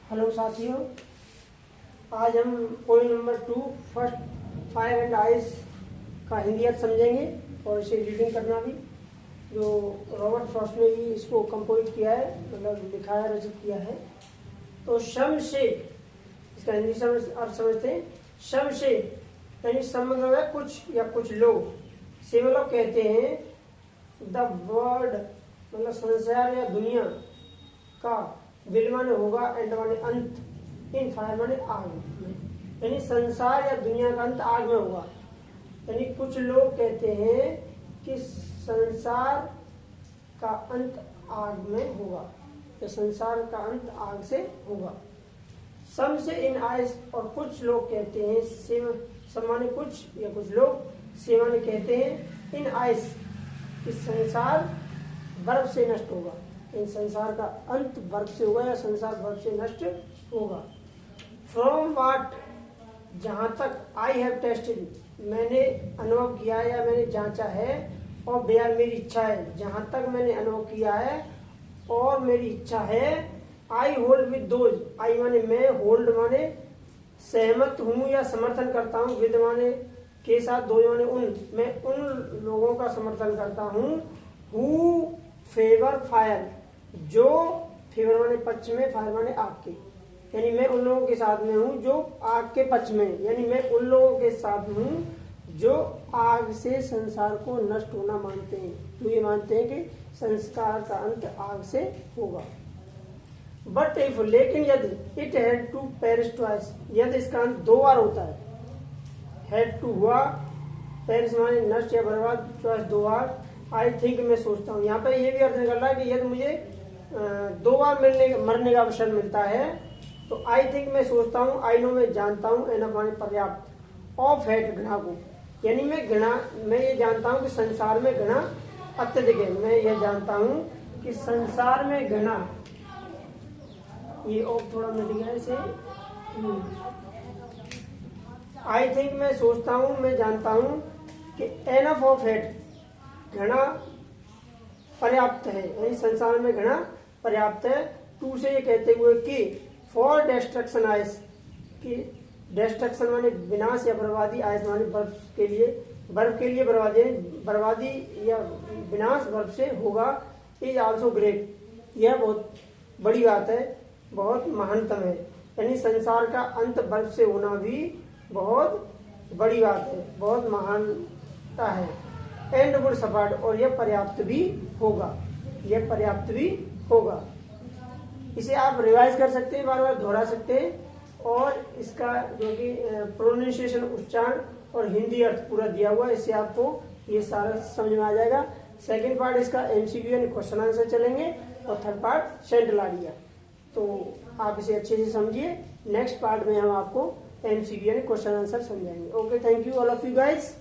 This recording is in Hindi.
हेलो साथियों, आज हम poem number 2 first 5 and eyes का हिंदी अर्थ समझेंगे और इसे रीडिंग करना भी। जो रॉबर्ट फ्रॉस्ट ने भी इसको कंपोज किया है, मतलब लिखा है, रचित किया है। तो शम से इसका हिंदी अर्थ समझते हैं। शम से यानी सम मतलब है कुछ या कुछ लोग, से मतलब कहते हैं द वर्ल्ड मतलब संसार या दुनिया का, विल माने होगा, एंड माने अंत, इन फायर माने आग में, यानी संसार या दुनिया का अंत आग में होगा। यानी कुछ लोग कहते हैं कि संसार का अंत आग में होगा, तो संसार का अंत आग से होगा। सम से इन आइस, और कुछ लोग कहते हैं, से माने कुछ या कुछ लोग, से माने कहते हैं इन आइस कि संसार बर्फ से नष्ट होगा, इन संसार का अंत बर्फ से होगा या संसार बर्फ से नष्ट होगा। फ्रॉम वाट, जहाँ तक, आई हैव टेस्टेड, मैंने अनुभव किया है या मैंने जांचा है, और बेयर मेरी इच्छा है, जहाँ तक मैंने अनुभव किया है और मेरी इच्छा है। आई होल्ड विद दोज, आई माने मैं, होल्ड माने सहमत हूँ या समर्थन करता हूँ, विद माने के साथ, दो माने उन, मैं उन लोगों का समर्थन करता हूँ। हु फेवर फायर, जो फेवर माने पक्ष में, फायर माने आग के, यानी मैं उन लोगों के साथ में हूँ जो आग के पक्ष में, यानी मैं उन लोगों के साथ हूँ जो आग से संसार को नष्ट होना मानते हैं, तो ये मानते हैं कि संसार का अंत आग से होगा। बट इफ, लेकिन यदि, it had to perish twice, यदि इसका अंत दो बार होता है, हैड टू हुआ, पेरिश माने नष्ट या बर्बाद, ट्वाइस दो बार, आई थिंक मैं सोचता हूँ। यहाँ पे ये भी अर्थ निकल रहा है कि यदि मुझे दो बार मरने का अवसर मिलता है, तो आई थिंक मैं सोचता हूँ, आई नो मैं जानता हूँ, एनफ माने पर्याप्त, ऑफ हेट घृणा को, यानी मैं ये जानता हूँ कि संसार में घृणा अत्यधिक है। मैं ये जानता हूँ कि संसार में घृणा, ये ऑफ थोड़ा मिल गया इसे, आई थिंक मैं सोचता हूँ, मैं जानता हूँ कि एनफ ऑफ हेट, घृणा पर्याप्त है, यानी संसार में घृणा पर्याप्त है। टू से ये कहते हुए कि फॉर डिस्ट्रक्शन आइस, कि डिस्ट्रक्शन माने विनाश या बर्बादी, आइस माने बर्फ के लिए, बर्फ के लिए बर्बादी या विनाश बर्फ से होगा। इज आल्सो ग्रेट, यह बहुत बड़ी बात है, बहुत महानतम है, यानी संसार का अंत बर्फ से होना भी बहुत बड़ी बात है, बहुत महानता है। एंड वुड सफर्ड, और यह पर्याप्त भी होगा, यह पर्याप्त भी होगा। इसे आप रिवाइज कर सकते हैं, बार बार दोहरा सकते हैं, और इसका जो कि प्रोनाउंसिएशन, उच्चारण और हिंदी अर्थ पूरा दिया हुआ है, इससे आपको ये सारा समझ में आ जाएगा। सेकंड पार्ट इसका एमसीक्यू यानी क्वेश्चन आंसर चलेंगे, और थर्ड पार्ट सेंट्रल आइडिया। तो आप इसे अच्छे से समझिए। नेक्स्ट पार्ट में हम आपको एमसीक्यू यानी क्वेश्चन आंसर समझाएंगे। Okay, thank you all of you guys.